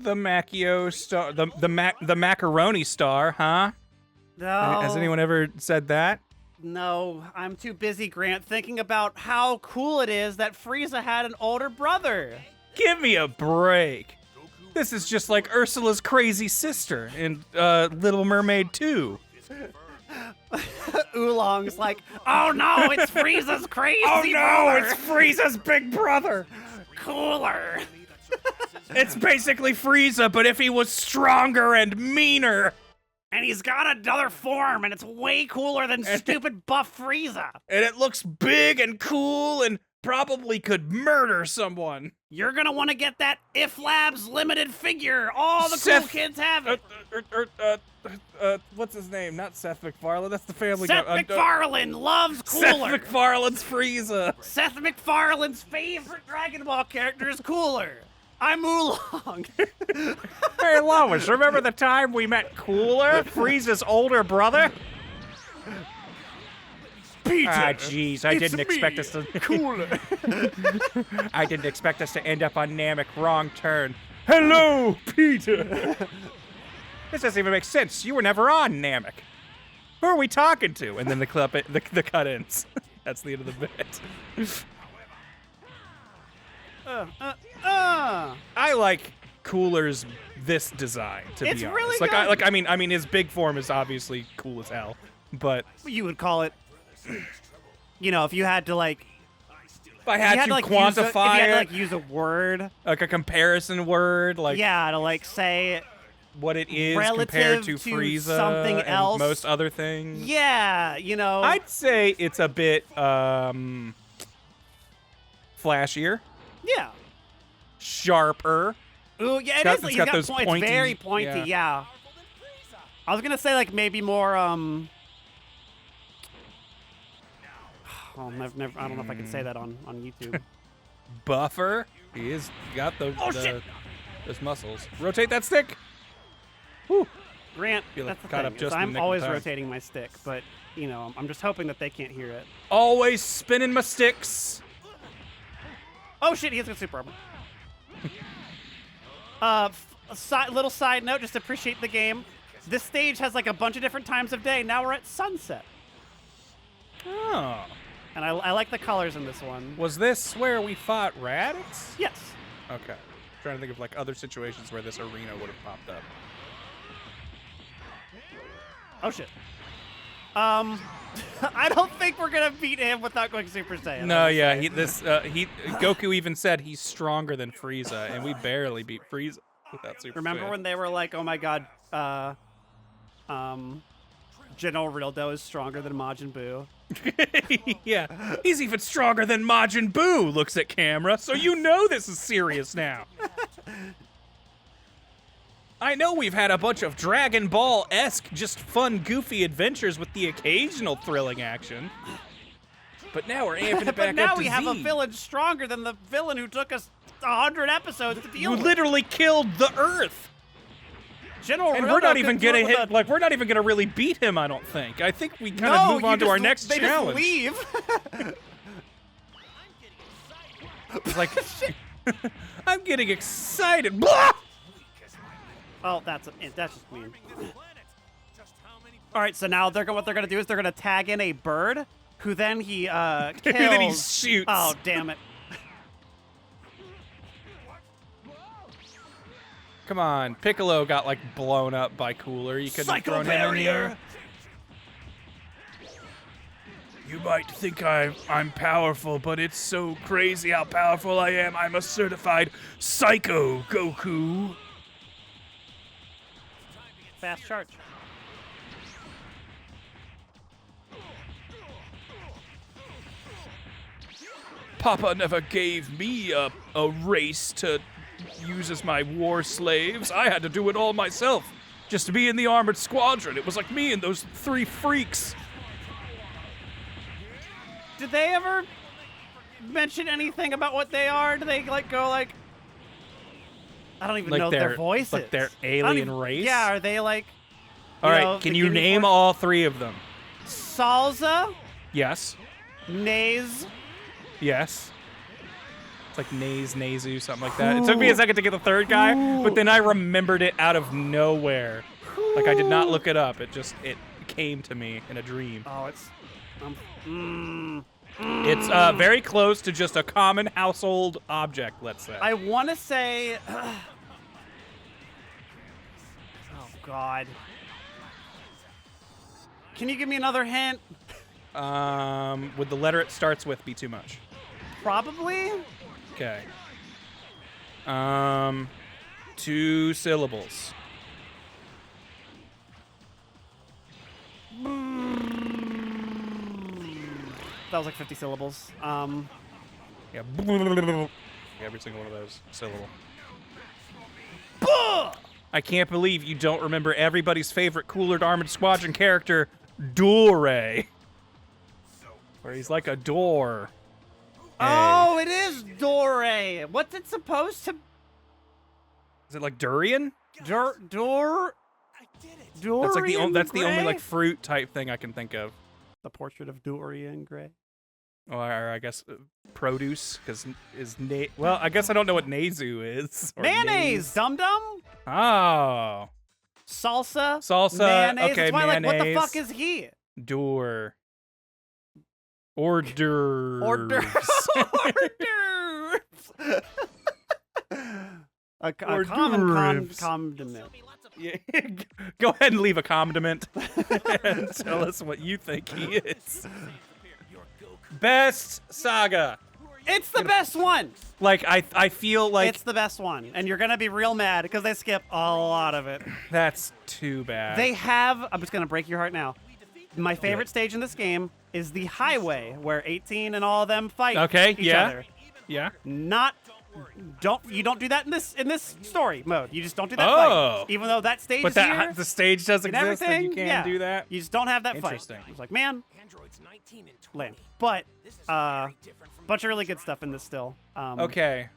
the Macchio star, the macaroni star, huh? No. Has anyone ever said that? No, I'm too busy, Grant, thinking about how cool it is that Frieza had an older brother. Give me a break. This is just like Ursula's crazy sister in Little Mermaid 2. Oolong's like, oh no, it's Frieza's crazy brother. Oh no, it's Frieza's big brother. Cooler. It's basically Frieza, but if he was stronger and meaner. And he's got another form, and it's way cooler than stupid buff Frieza. And it looks big and cool and probably could murder someone. You're gonna want to get that If Labs limited figure. All the cool kids have it. What's his name? Not Seth MacFarlane. That's the Family Seth Guy. MacFarlane loves cooler. Seth MacFarlane's Frieza. Seth MacFarlane's favorite Dragon Ball character is Cooler. I'm Oolong. Hey, Lois, remember the time we met Cooler, Frieza's older brother? Peter. Ah, jeez, I didn't expect us to. Cooler. I didn't expect us to end up on Namek. Wrong turn. Hello, Peter. This doesn't even make sense. You were never on Namek. Who are we talking to? And then the cut ends. That's the end of the bit. I like Cooler's this design, to be honest. It's really like, good. I mean, his big form is obviously cool as hell, but You would call it, you know, if you had to like, if I had to quantify if you had to it, like use a word, like a comparison word, like yeah, to like say what it is relative compared to to Frieza something and else. most other things. Yeah, you know. I'd say it's a bit flashier, Yeah. sharper. Ooh, yeah, got- it is. it's He's got got those points. pointy- Very pointy. Yeah. I was gonna say like maybe more. Oh, never. I don't know if I can say that on YouTube. Buffer. He is got Oh, shit. those muscles. Rotate that stick. Whew. Grant, Feel like that's the caught thing. up just is in the I'm nick of always time. rotating my stick, but you know, I'm just hoping that they can't hear it. Always spinning my sticks. Oh shit, he has got super armor. Little side note, just to appreciate the game. This stage has like a bunch of different times of day. Now we're at sunset, Oh. and I like the colors in this one. Was this where we fought Raditz? Yes. Okay. Trying to think of like other situations where this arena would have popped up. Oh shit. I don't think we're gonna beat him without going Super Saiyan. No, yeah, Goku even said he's stronger than Frieza, and we barely beat Frieza without Super Remember Saiyan. when they were like, "Oh my God, General Rildo is stronger than Majin Buu." Yeah, he's even stronger than Majin Buu. Looks at camera, so you know this is serious now. I know we've had a bunch of Dragon Ball-esque, just fun, goofy adventures with the occasional thrilling action. But now we're amping it back But now up to we have a Z. villain stronger than the villain who took us 100 episodes to deal You with. literally killed the Earth. General And Rildo we're not even couldn't gonna do it hit, with we're not even gonna really beat him, I don't think. I think we kind No, of move you on to just- our next they challenge. Just leave. It's like, I'm getting excited. Blah! Oh, that's just mean. All right, so now what they're gonna do is they're gonna tag in a bird, who then he kills. then he shoots. Oh, damn it! Come on, Piccolo got like blown up by Cooler. You couldn't have Psycho thrown him in barrier. here. You might think I'm powerful, but it's so crazy how powerful I am. I'm a certified psycho, Goku. Fast charge. Papa never gave me a race to use as my war slaves. I had to do it all myself, just to be in the armored squadron. It was like me and those 3 freaks. Did they ever mention anything about what they are? Do they like go like? I don't even Like know their voices. like their I don't alien even- race? Yeah, are they like? All right, know, can the you Guinea name Force? all 3 of them? Salsa, Yes. Naze, Yes. It's like Nazu, something like that. It took me a second to get the third guy, but then I remembered it out of nowhere. Like I did not look it up. It came to me in a dream. Oh, it's... It's very close to just a common household object, let's say. I want to say... oh, God. Can you give me another hint? Would the letter it starts with be too much? Probably. Okay. 2 syllables. That was like 50 syllables. Yeah. Every single one of those syllable. I can't believe you don't remember everybody's favorite Cooler Armored Squadron character, Dore. Where he's like a door. Oh, it is Dore. What's it supposed to? Is it like durian? Dorian That's the only Gray? like fruit type thing I can think of. The portrait of Dorian Gray. Or I guess produce, because well, I guess I don't know what Nazu is. Or Mayonnaise, dum-dum. Oh. Salsa. Okay, Mayonnaise. That's why, mayonnaise. like, what the fuck is he? Door. Orders. Orders. a common condiment. Yeah. Go ahead and leave a condiment and tell us what you think he is. Best saga. It's the best one. Like, I feel like... It's the best one. And you're going to be real mad because they skip a lot of it. That's too bad. They have... I'm just going to break your heart now. My favorite stage in this game is the highway, where 18 and all of them fight each other. Yeah. You don't do that in this story mode. You just don't do that fight. Even though that stage is here. The stage does and exist and you everything, can do that? You just don't have that fight. Interesting. It's like, man, lame. But, bunch of really good stuff in this still. Okay,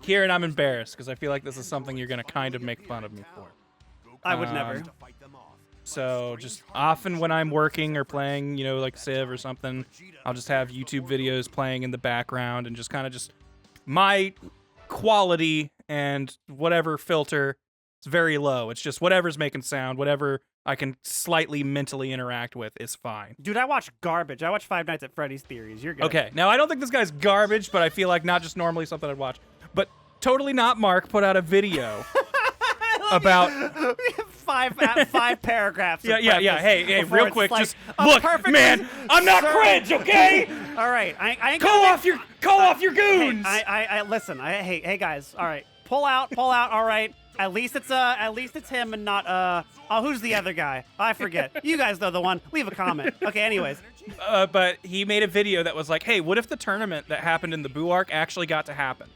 Kirran, I'm embarrassed because I feel like this is something you're going to kind of make fun of me for. I would never. So just often when I'm working or playing, like Civ or something, I'll just have YouTube videos playing in the background and just kind of my quality and whatever filter is very low. It's just whatever's making sound, whatever I can slightly mentally interact with is fine. Dude, I watch garbage. I watch Five Nights at Freddy's Theories. You're good. Okay, now I don't think this guy's garbage, but I feel like not just normally something I'd watch. But Totally Not Mark put out a video about... five paragraphs. Yeah. Hey, real quick, like just look, man. I'm not cringe, okay? All right, I ain't call off your goons. Hey, I listen. Hey guys. All right, pull out. All right. At least it's him and not who's the other guy? I forget. You guys know the one. Leave a comment. Okay. Anyways. But he made a video that was like, hey, what if the tournament that happened in the Boo arc actually got to happen?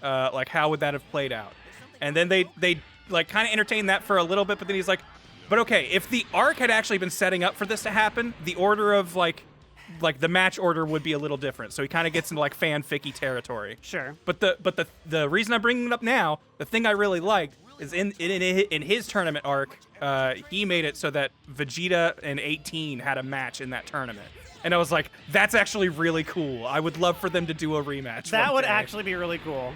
Like, how would that have played out? And then they like kind of entertained that for a little bit, but then he's like, but okay, if the arc had actually been setting up for this to happen, the order of like the match order would be a little different. So he kind of gets into like fanficky territory. Sure. But the reason I'm bringing it up now, the thing I really liked is in his tournament arc, he made it so that Vegeta and 18 had a match in that tournament. And I was like, that's actually really cool. I would love for them to do a rematch. That would actually be really cool.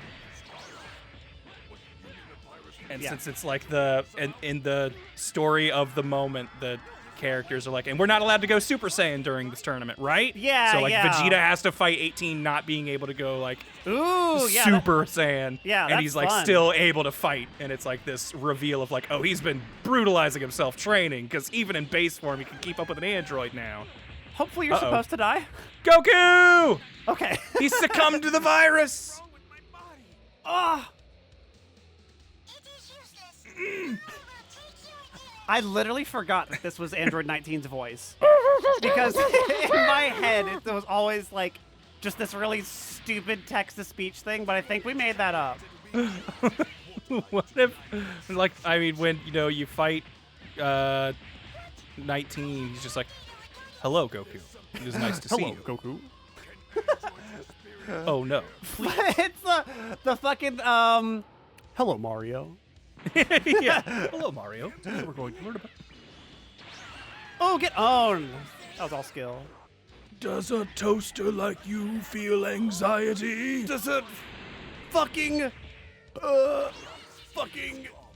And since it's like in the story of the moment, the characters are like, and we're not allowed to go Super Saiyan during this tournament, right? Yeah, So like yeah. Vegeta has to fight 18 not being able to go like yeah, Super Saiyan. Yeah, and that's he's like fun. still able to fight. And it's like this reveal of like, oh, he's been brutalizing himself training because even in base form, he can keep up with an android now. Hopefully you're supposed to die. Goku! Okay. He succumbed to the virus! Oh. I literally forgot that this was Android 19's voice. Because in my head, it was always like just this really stupid text-to-speech thing, but I think we made that up. What if, like, I mean, when, you fight 19, he's just like, hello, Goku. It was nice to see you. Goku. Oh, no. It's the fucking, hello, Mario. Yeah. Hello, Mario. We're going to learn about... Oh, get owned. That was all skill. Does a toaster like you feel anxiety? Does a fucking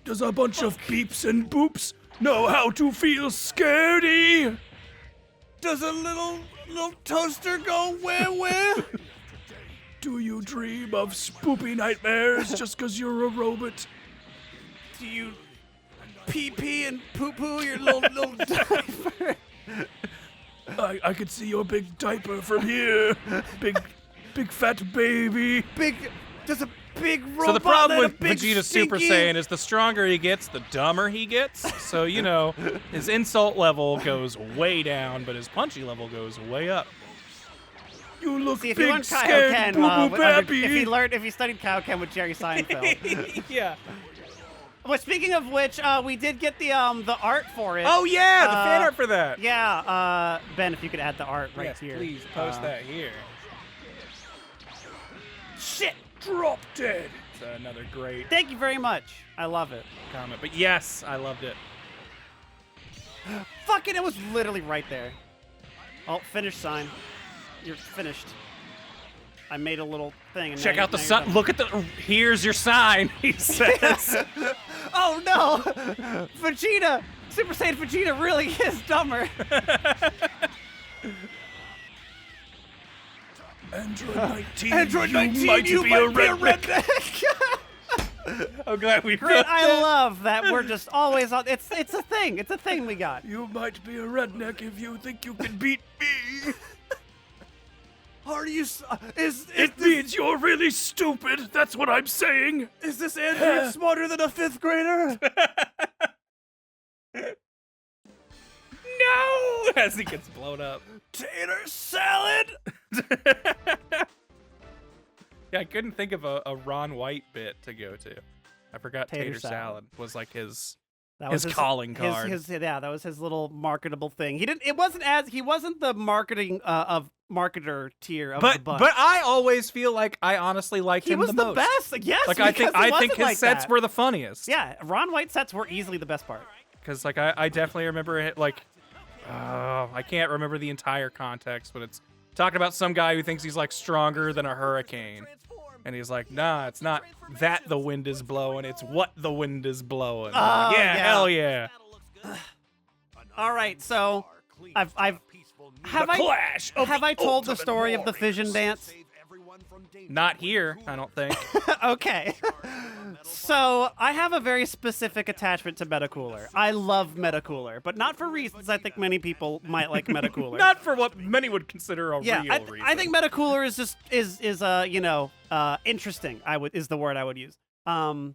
Does a bunch of beeps and boops know how to feel scaredy? does a little toaster go where? Do you dream of spoopy nightmares just 'cause you're a robot? Do you pee and poo your little diaper? I could see your big diaper from here. Big fat baby. Does a big robot So the problem and a with big Vegeta Super stinky- Saiyan is the stronger he gets, the dumber he gets. So, you know, his insult level goes way down, but his punchy level goes way up. You look See, if he big, learned scared, Kaioken, boo-boo baby. if he studied Kaioken with Jerry Seinfeld. Yeah. Well, speaking of which, we did get the art for it. Oh, yeah, the fan art for that. Yeah, Ben, if you could add the art right Yes, here. please post that here. Shit! Drop dead. It's another great Thank you very much. I love it. comment. But yes, I loved it. Fucking, it was literally right there. Oh, finish sign. You're finished. I made a little thing. And Check now out the now you're sun. done. Look at the. Here's your sign, he says. Oh no! Vegeta! Super Saiyan Vegeta really is dumber. Android 19. Android 19, you might be a redneck. I'm glad we Great, I love that we're just always on. It's a thing. It's a thing we got. You might be a redneck if you think you can beat me. Are you? It means you're really stupid. That's what I'm saying. Is this Android smarter than a 5th grader? No! As he gets blown up. Tater salad. Yeah, I couldn't think of a Ron White bit to go to. I forgot Tater Tater salad. Salad was like his That his calling card. Yeah, that was his little marketable thing. He wasn't the marketer tier of the bunch. But I always feel like I honestly liked he him was the the most. best. Yes, Like I because think it his like sets that. were the funniest. Yeah, Ron White sets were easily the best part. Because like I definitely remember it like I can't remember the entire context, but it's talking about some guy who thinks he's like stronger than a hurricane. And he's like, nah, it's not that the wind is blowing, it's what the wind is blowing. Oh, yeah, yeah. hell yeah. All right, so have I told the story of the Fission Dance? Not here, I don't think. Okay. So I have a very specific attachment to Metacooler. I love Metacooler, but not for reasons I think many people might like Metacooler. Not for what many would consider a yeah, real I reason. think Metacooler is just interesting. Is the word I would use. And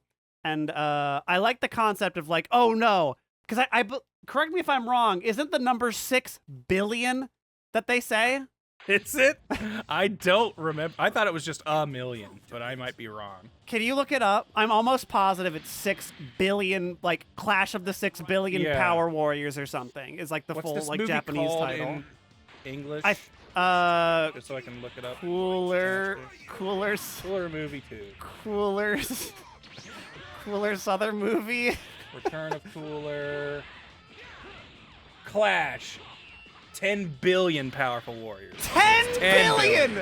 I like the concept of like, oh no, because correct me if I'm wrong. Isn't the number 6 billion that they say? Is it? I don't remember. I thought it was just a million, but I might be wrong. Can you look it up? I'm almost positive it's 6 billion, like Clash of the 6 billion Yeah. Power Warriors or something. Is like the What's full this like movie Japanese called title. in English? Just so I can look it up. Cooler movie 2. Cooler's other movie. Return of Cooler. Clash. 10 billion powerful warriors. 10 10 billion!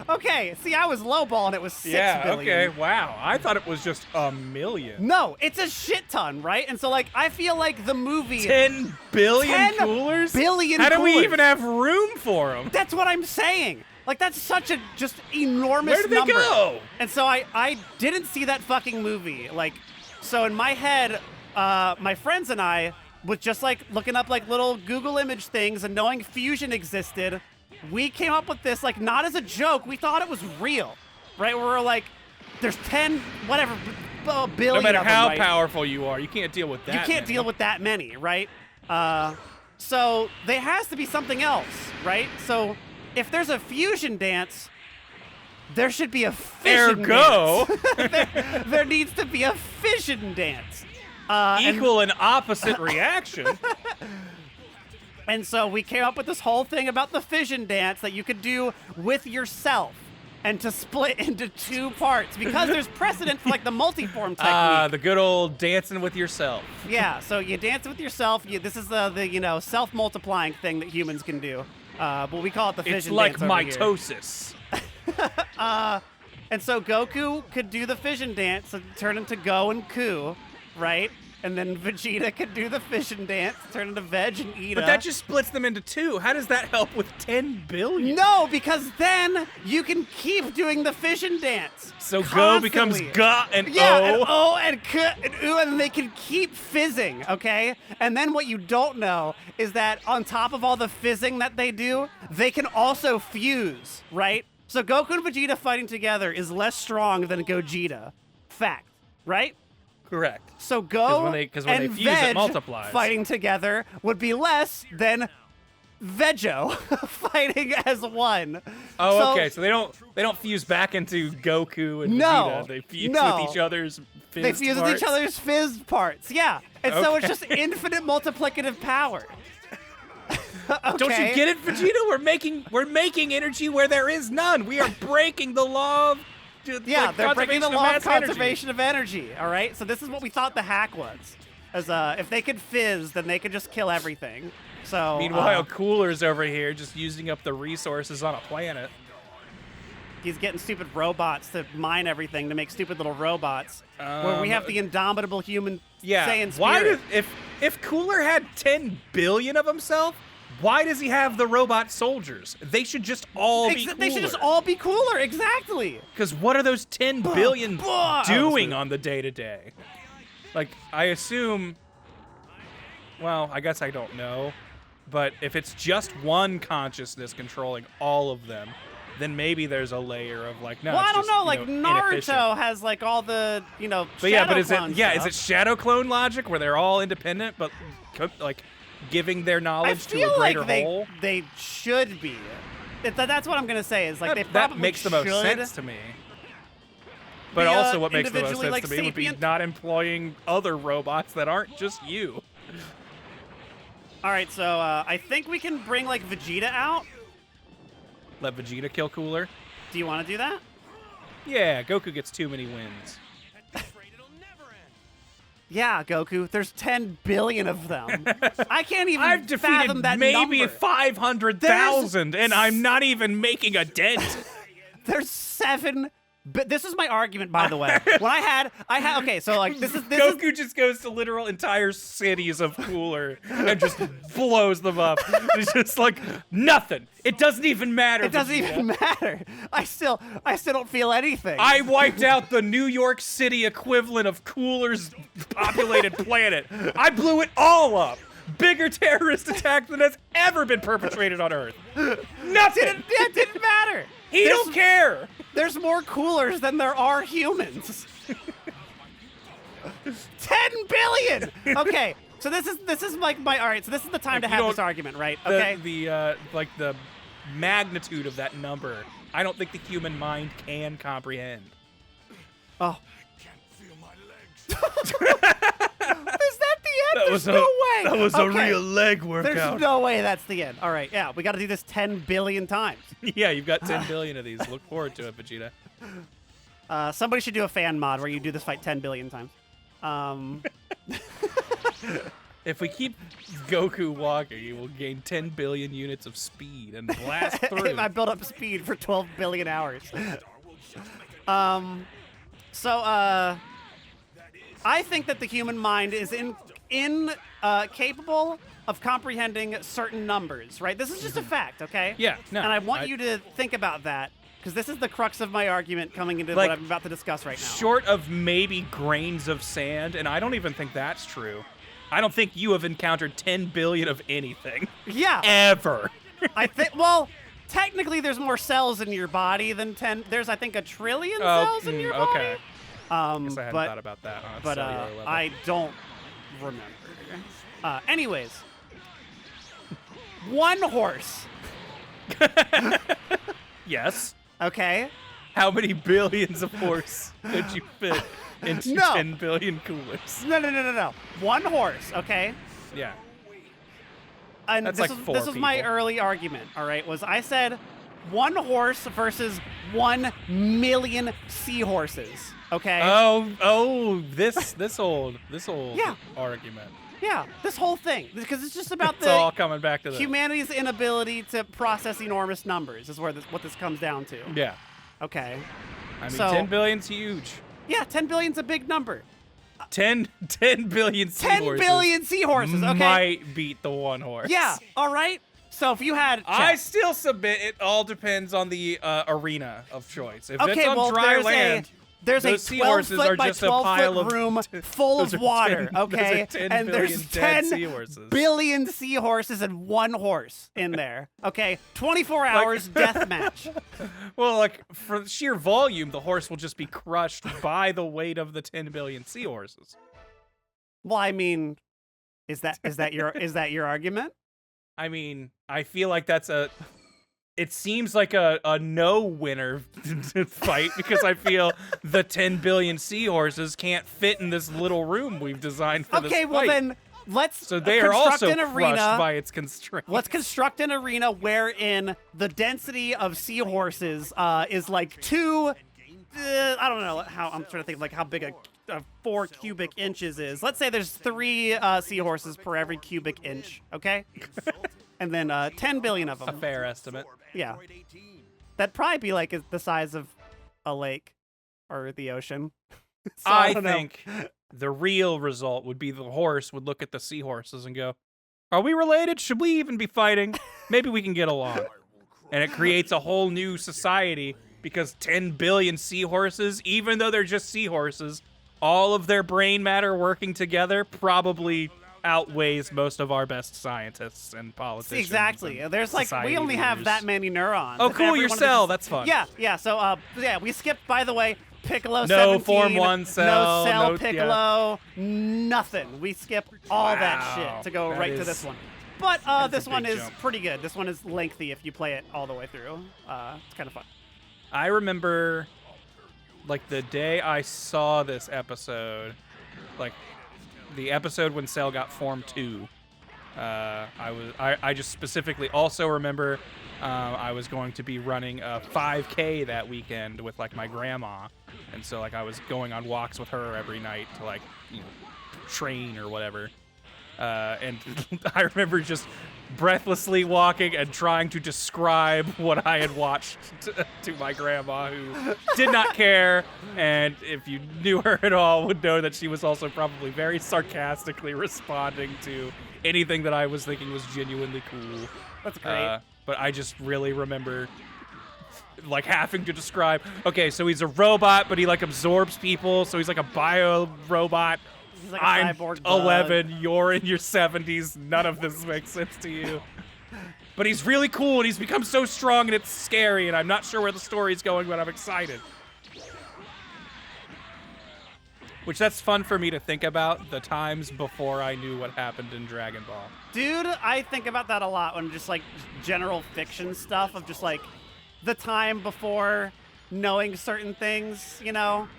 Okay, see, I was lowballing. It was 6 billion. okay, wow. I thought it was just a million. No, it's a shit ton, right? And so, like, I feel like the movie. 10 billion 10 coolers? billion How do we coolers. even have room for them? That's what I'm saying. Like, that's such a just enormous Where did they number. go? And so I didn't see that fucking movie. Like, so in my head, my friends and I was just like looking up like little Google image things and knowing fusion existed. We came up with this like not as a joke. We thought it was real, right? We were like, there's 10 whatever billion. No matter of them, how right? powerful you are, you can't deal with that. You can't deal with that many, right? So there has to be something else, right? So if there's a fusion dance, there should be a fission Ergo. dance. there needs to be a fission dance. Equal and opposite reaction. And so we came up with this whole thing about the fission dance that you could do with yourself and to split into 2 parts because there's precedent for like the multiform technique. The good old dancing with yourself. Yeah, so you dance with yourself. This is the self-multiplying thing that humans can do. but we call it the It's fission like dance over here. mitosis. And so Goku could do the fission dance and turn into Go and Ku, right? And then Vegeta could do the fission dance, turn into Veg and Ida. But that just splits them into two. How does that help with 10 billion? No, because then you can keep doing the fission dance. So Go constantly. becomes Ga and Yeah, O. and O and K and U, and they can keep fizzing, okay? And then what you don't know is that on top of all the fizzing that they do, they can also fuse, right? So Goku and Vegeta fighting together is less strong than Gogeta. Fact, right? Correct. So Go when they and fuse, it Veg multiplies. fighting together would be less than Vejo fighting as one. Oh, So- okay. So they don't fuse back into Goku and No, Vegeta. They fuse no. with each other's fizzed They fuse with parts. each other's fizz parts. Yeah. And so it's Okay. just infinite multiplicative power. Okay. Don't you get it, Vegeta? We're making energy where there is none. We are breaking the law of Yeah, they're breaking the conservation law of mass energy. conservation of energy. All right. So this is what we thought the hack was. As if they could fizz, then they could just kill everything. So Meanwhile, Cooler's over here just using up the resources on a planet. he's getting stupid robots to mine everything to make stupid little robots. Where we have the indomitable human Yeah. Saiyan Why spirit. if Cooler had 10 billion of himself, why does he have the robot soldiers? They should just all be Cooler. They should just all be cooler. Exactly. Because what are those 10 billion buh. doing on the day-to-day? Like, I assume... Well, I guess I don't know. But if it's just one consciousness controlling all of them, then maybe there's a layer of, like, no, Well, it's I don't just, know. you Like know, inefficient. Naruto has like all the But yeah, but is shadow it clone is it stuff. shadow clone logic where they're all independent but like giving their I knowledge to feel a greater like whole? they should be. That's what I'm gonna say. Is like they That probably makes the most should. sense to me. But Be, also, what makes the most individually, sense like, to me would be sapient. not employing other robots that aren't just you. All right, so I think we can bring like Vegeta out. Let Vegeta kill Cooler. Do you want to do that? Yeah, Goku gets too many wins. Yeah, Goku. There's 10 billion of them. I can't even I've fathom defeated that maybe number. 500,000, and I'm not even making a dent. There's 7. But this is my argument, by the way. When I had okay, so like this is Goku just goes to literal entire cities of Cooler and just blows them up. It's just like nothing. It doesn't even matter. it doesn't Vegeta. even matter. I still don't feel anything. I wiped out the New York City equivalent of Cooler's populated planet. I blew it all up. Bigger terrorist attack than has ever been perpetrated on Earth. Nothing. It didn't matter. He don't care. There's more coolers than there are humans. 10 billion. Okay, so this is like my all right. So this is the time to You have this don't- argument, right? Okay. The like the magnitude of that number, I don't think the human mind can comprehend. Oh. Is that the end? There's no way. That was Okay. a real leg There's workout. no way that's the end. All right, yeah, we got to do this 10 billion times. Yeah, you've got 10 billion of these. Look forward to it, Vegeta. Somebody should do a fan mod where you do this fight 10 billion times. If we keep Goku walking, he will gain 10 billion units of speed and blast through. I built up speed for 12 billion hours. I think that the human mind is incapable of comprehending certain numbers, right? This is just a fact, okay? Yeah, no, And I want I- you to think about that, because this is the crux of my argument coming into Like, what I'm about to discuss right now. Short of maybe grains of sand, and I don't even think that's true. I don't think you have encountered 10 billion of anything. Yeah. Ever. I think, well, technically there's more cells in your body than 10. There's, I think, 1 trillion Oh, cells in your body. okay. Guess I hadn't but thought about that on a but cellular level. I don't remember. Anyways, one horse, Yes. okay? How many billions of horse could you fit into No. 10 billion coolers? No. One horse, okay? Yeah. And That's this like was, 4 this was my people. early argument, all right? Was I said one horse versus 1 million seahorses, okay? Oh, this old Yeah. argument. Yeah, this whole thing, because it's just about It's all coming back to this. humanity's inability to process enormous numbers is what this comes down to. Yeah. Okay. I mean, So- 10 billion's huge. Yeah, 10 billion's a big number. 10 billion 10 seahorses billion seahorses, okay? might beat the one horse. Yeah, all right. So if you had... I still submit it all depends on the arena of choice. If Okay, it's on well, dry land, there's a those seahorses 12-foot are by just a pile 12-foot of room full those of are water, 10 okay? those are 10 and billion there's dead 10 seahorses. billion seahorses and one horse in there, okay? 24 hours death match. Well, like, for sheer volume, the horse will just be crushed by the weight of the 10 billion seahorses. Well, I mean, is that your argument? I mean, I feel like that's it seems like a no-winner fight because I feel the 10 billion seahorses can't fit in this little room we've designed for this Okay, well fight. then let's So they are construct also an arena. crushed by its constraints. Let's construct an arena wherein the density of seahorses is like 2. I don't know how. I'm trying to think of like how big a 4 cubic inches is. Let's say there's 3 seahorses per every cubic inch. Okay, and then 10 billion of them. a fair estimate. Yeah, that'd probably be like the size of a lake or the ocean. So, I don't know. think the real result would be the horse would look at the seahorses and go, "Are we related? Should we even be fighting? Maybe we can get along." And it creates a whole new society because 10 billion seahorses, even though they're just seahorses, all of their brain matter working together probably outweighs most of our best scientists and politicians. Exactly. and There's like we society only have leaders. that many neurons. Oh, If cool, every your one of cell. these- That's fun. Yeah. So we skipped, by the way, Piccolo No 17. Form 1 cell, No cell no- Piccolo. Nothing. We skip all that Wow, shit to go that right to is- this one. But that is this a one big is jump. pretty good. This one is lengthy if you play it all the way through. It's kind of fun. I remember, like, the day I saw this episode, like, the episode when Cell got Form 2, I just specifically also remember I was going to be running a 5K that weekend with, like, my grandma. And so, like, I was going on walks with her every night to, like, you know, train or whatever. And I remember just breathlessly walking and trying to describe what I had watched to my grandma, who did not care. And if you knew her at all, would know that she was also probably very sarcastically responding to anything that I was thinking was genuinely cool. That's great. But I just really remember, like, having to describe, okay, so he's a robot, but he, like, absorbs people, so he's like a bio-robot. He's like a I'm cyborg bug. 11, you're in your 70s, none of this makes sense to you. But he's really cool, and he's become so strong, and it's scary, and I'm not sure where the story's going, but I'm excited. Which, that's fun for me to think about, the times before I knew what happened in Dragon Ball. Dude, I think about that a lot when just like general fiction stuff of just like the time before knowing certain things, you know?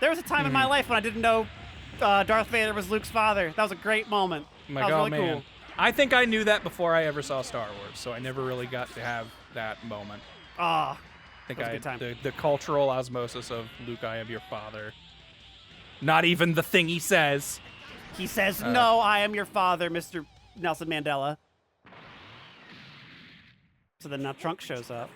There was a time in my life when I didn't know Darth Vader was Luke's father. That was a great moment. My that was God, really man. cool. I think I knew that before I ever saw Star Wars, so I never really got to have that moment. Ah, I think That was a I good time. had the cultural osmosis of Luke, I am your father. Not even the thing he says. he says, "No, I am your father, Mr. Nelson Mandela." So then now Trunks shows up.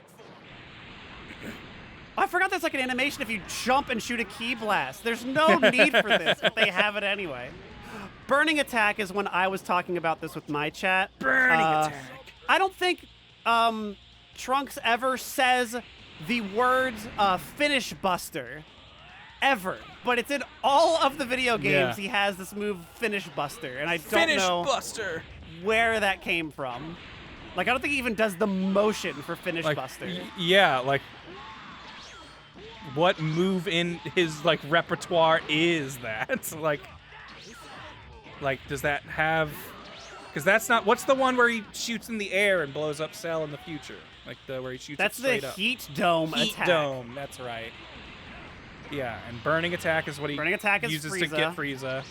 I forgot there's like an animation if you jump and shoot a key blast. There's no need for this, but they have it anyway. Burning Attack is when I was talking about this with my chat. Burning Attack. I don't think Trunks ever says the words Finish Buster. Ever. But it's in all of the video games. Yeah. He has this move Finish Buster. And I don't Finish know Buster. where that came from. Like, I don't think he even does the motion for Finish Like, Buster. yeah, like, what move in his, like, repertoire is that? like, does that have... Because that's not... What's the one where he shoots in the air and blows up Cell in the future? Like, where he shoots That's it the straight up. Heat Dome Heat attack. Dome, that's right. Yeah, and Burning Attack is what he Burning Attack is uses Frieza. to get Frieza.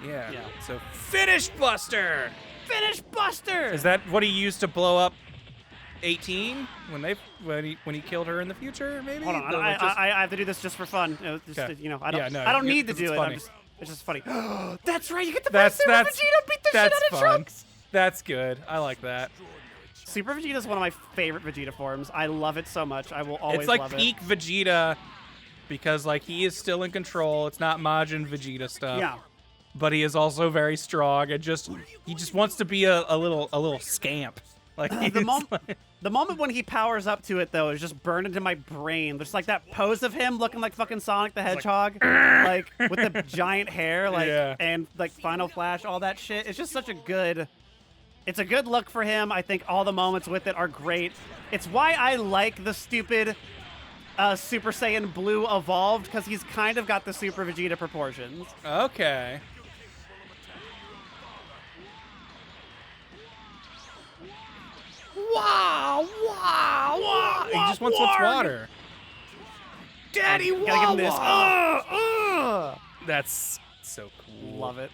Yeah. Yeah. So Finish Buster. Finish Buster! Is that what he used to blow up 18 when he killed her in the future? Maybe. Hold on, Like, just- I have to do this just for fun. Just, Okay. you know, Yeah, no, I don't need to because do it's it. funny. It's just funny. That's right, you get the best Super Vegeta beat the shit out of Trunks! That's good. I like that. Super Vegeta is one of my favorite Vegeta forms. I love it so much. I will always love it. It's like peak Vegeta because like he is still in control. It's not Majin Vegeta stuff. Yeah. But he is also very strong and he just wants to be a little scamp. Like the moment when he powers up to it though is just burned into my brain. There's like that pose of him looking like fucking Sonic the Hedgehog, like with the giant hair, like and like Final Flash, all that shit. It's just such a good. It's a good look for him. I think all the moments with it are great. It's why I like the stupid Super Saiyan Blue evolved, because he's kind of got the Super Vegeta proportions. Okay. Wow! He just wants what's water. Daddy, gotta give him this. That's so cool. Love it.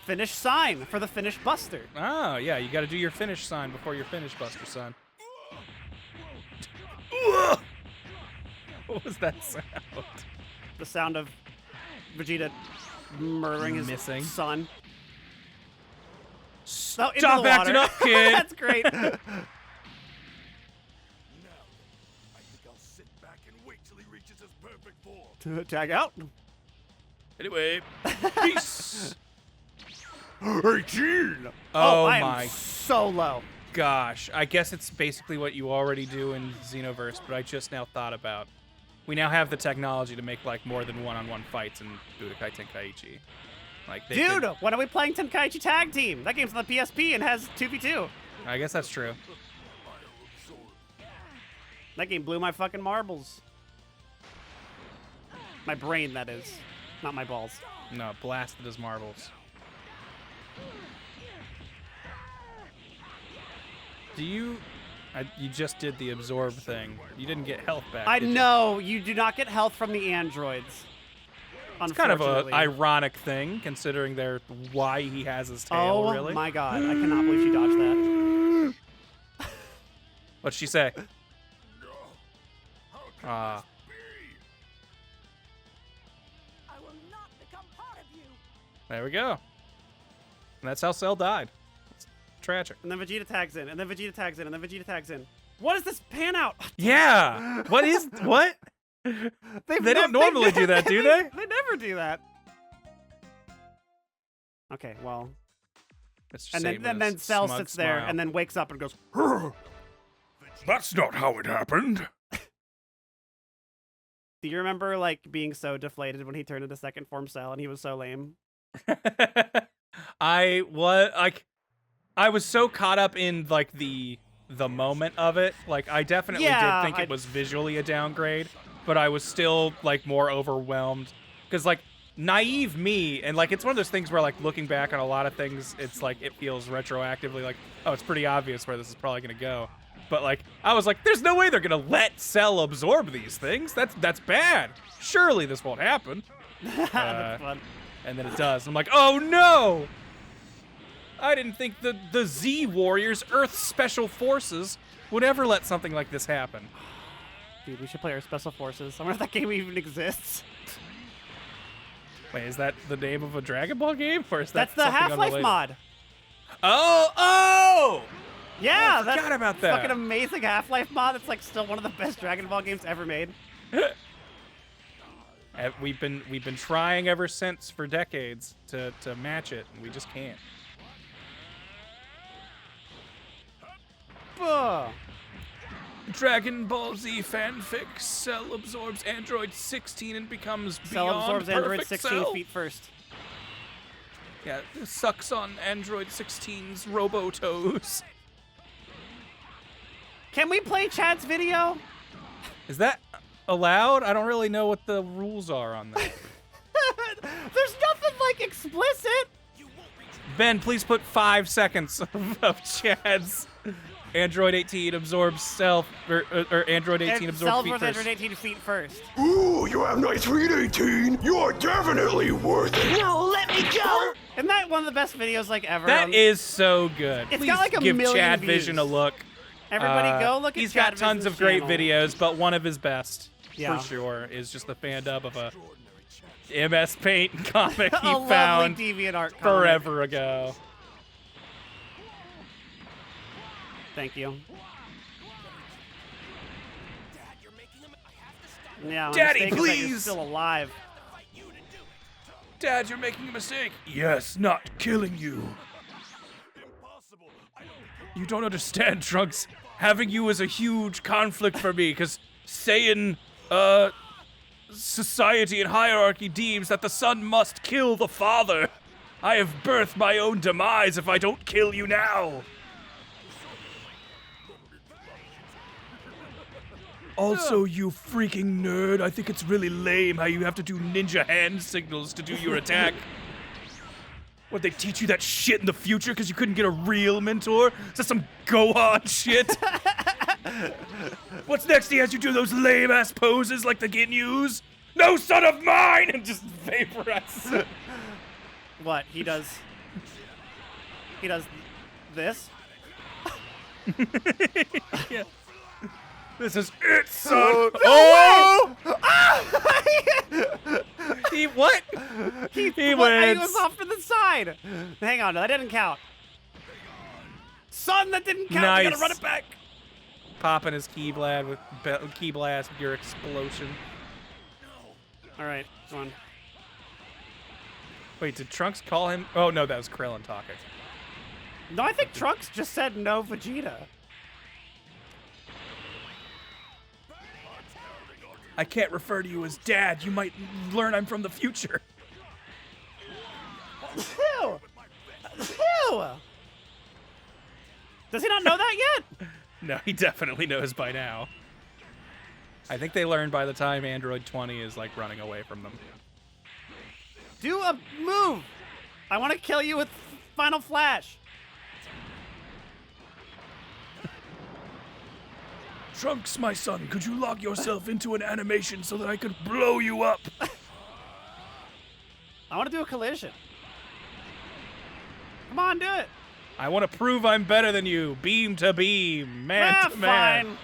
Finish sign for the finish buster. Oh, yeah, you gotta do your finish sign before your finish buster, son. What was that sound? The sound of Vegeta murdering his son. Stop acting up, kid! That's great. Now, I think I'll sit back and wait till he reaches his perfect form. Tag out. Anyway, peace! 18! Oh I my am so low. gosh. I guess it's basically what you already do in Xenoverse, but I just now thought about. We now have the technology to make like more than one-on-one fights in Budokai Tenkaichi. Like, dude, when are we playing Tenkaichi Tag Team? That game's on the PSP and has 2v2. I guess that's true. That game blew my fucking marbles. My brain, that is. Not my balls. No, blasted his marbles. Do you... you just did the absorb thing. You didn't get health back, I did you? know. You do not get health from the androids. It's kind of an ironic thing, considering why he has his tail, really. Oh my god, I cannot believe she dodged that. What'd she say? Ah. I will not become part of you. There we go. And that's how Cell died. It's tragic. And then Vegeta tags in, and then Vegeta tags in, and then Vegeta tags in. What is this pan out? Yeah! What? They don't normally do that, do they? They never do that. Okay, well. And then Cell sits there and then wakes up and goes, That's not how it happened. do you remember like being so deflated when he turned into second form Cell and he was so lame? I was so caught up in like the moment of it. Like I definitely did think it was visually a downgrade, but I was still like more overwhelmed because like naive me, and like it's one of those things where like looking back on a lot of things, it's like it feels retroactively like, oh, it's pretty obvious where this is probably gonna go. But like I was like, there's no way they're gonna let Cell absorb these things. That's bad. Surely this won't happen. That's fun. And then it does. I'm like, oh no! I didn't think the Z Warriors, Earth Special Forces, would ever let something like this happen. Dude, we should play our Special Forces. I wonder if that game even exists. Wait, is that the name of a Dragon Ball game? Or is that That's the Half-Life mod. Oh! Yeah, I forgot about that. Fucking amazing Half-Life mod. It's like still one of the best Dragon Ball games ever made. We've been trying ever since for decades to match it, and we just can't. Dragon Ball Z fanfic. Cell absorbs Android 16 and becomes Cell beyond absorbs Android perfect 16 Cell. feet first. Yeah, sucks on Android 16's robo-toes. Can we play Chad's video? Is that allowed? I don't really know what the rules are on that. There's nothing like explicit. Ben, please put 5 seconds of Chad's Android 18 absorbs Cell, or Android 18 absorbs Cell feet absorbs first. Android 18 feet first. Ooh, you have nice feet, 18. You are definitely worth it. No, let me go. Isn't that one of the best videos like ever? That is so good. It's Please got like a give million Chad views. Vision a look. Everybody go look at He's Chad got tons Vision's of great channel. videos, but one of his best, Yeah. for sure, is just the fan dub of a MS Paint comic he A lovely found deviant art comic. forever ago. Thank you. Yeah, my Daddy, mistake is that you're please! still alive. Dad, you're making a mistake. Yes, not killing you. You don't understand, Trunks. Having you is a huge conflict for me, because Saiyan, society and hierarchy deems that the son must kill the father. I have birthed my own demise if I don't kill you now. Also, you freaking nerd, I think it's really lame how you have to do ninja hand signals to do your attack. What, they teach you that shit in the future because you couldn't get a real mentor? Is that some Gohan shit? What's next? He has you do those lame-ass poses like the Ginyus? No son of mine! And just vaporize. What? He does this? Yeah. This is it, son. Oh! He what? He He wins. was off to the side. Hang on, that didn't count. Son, that didn't count. You Nice. gotta run it back. Popping his key blast with your explosion. All right, come on. Wait, did Trunks call him? Oh no, that was Krillin talking. No, I think Trunks just said no, Vegeta. I can't refer to you as dad. You might learn I'm from the future. Ew! Ew! Does he not know that yet? No, he definitely knows by now. I think they learned by the time Android 20 is like running away from them. Do a move. I want to kill you with Final Flash. Trunks, my son, could you lock yourself into an animation so that I could blow you up? I want to do a collision. Come on, do it. I want to prove I'm better than you. Beam to beam, man to man. Fine.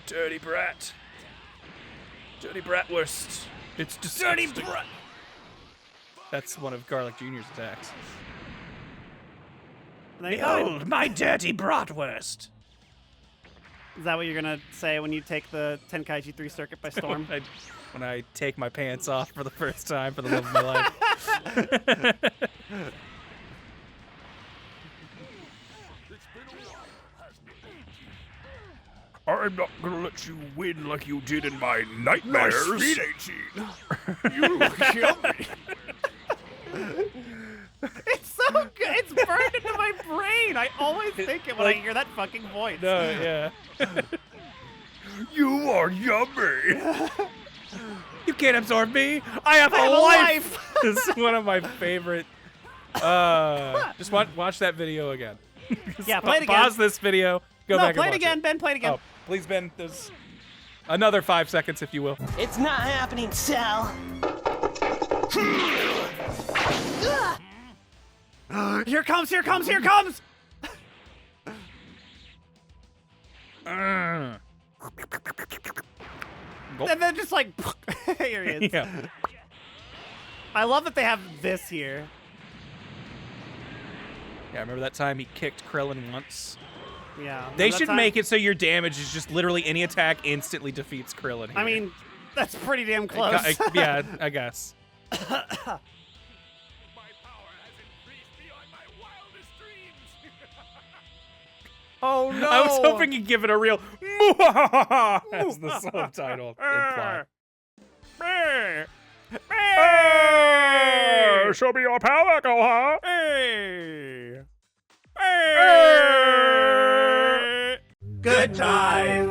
Dirty brat. Dirty bratwurst. It's disgusting. Dirty brat. That's one of Garlic Jr.'s attacks. There you go. Behold, my dirty bratwurst. Is that what you're gonna say when you take the Tenkaichi 3 circuit by storm? When I take my pants off for the first time for the love of my life. I'm not gonna let you win like you did in my nightmares. Nice feet, ain't You killed me. It's so good. It's burned into my brain. I always think it when I hear that fucking voice. No, yeah. You are yummy. You can't absorb me. I have I have a a life. This is one of my favorite. Just watch that video again. Yeah, play it again. Pause this video. Go No, back play and it watch again, Ben. Play it again. Oh, please, Ben. There's another 5 seconds, if you will. It's not happening, Sal. Here comes, here comes, here comes! Oh. And then just like, here he is. Yeah. I love that they have this here. Yeah, remember that time he kicked Krillin once? Yeah. They should make it so your damage is just literally any attack instantly defeats Krillin. I here. mean, that's pretty damn close. Yeah, I guess. Oh no! I was hoping you'd give it a real as the subtitle implied. Show me your power, Gohan. Good times.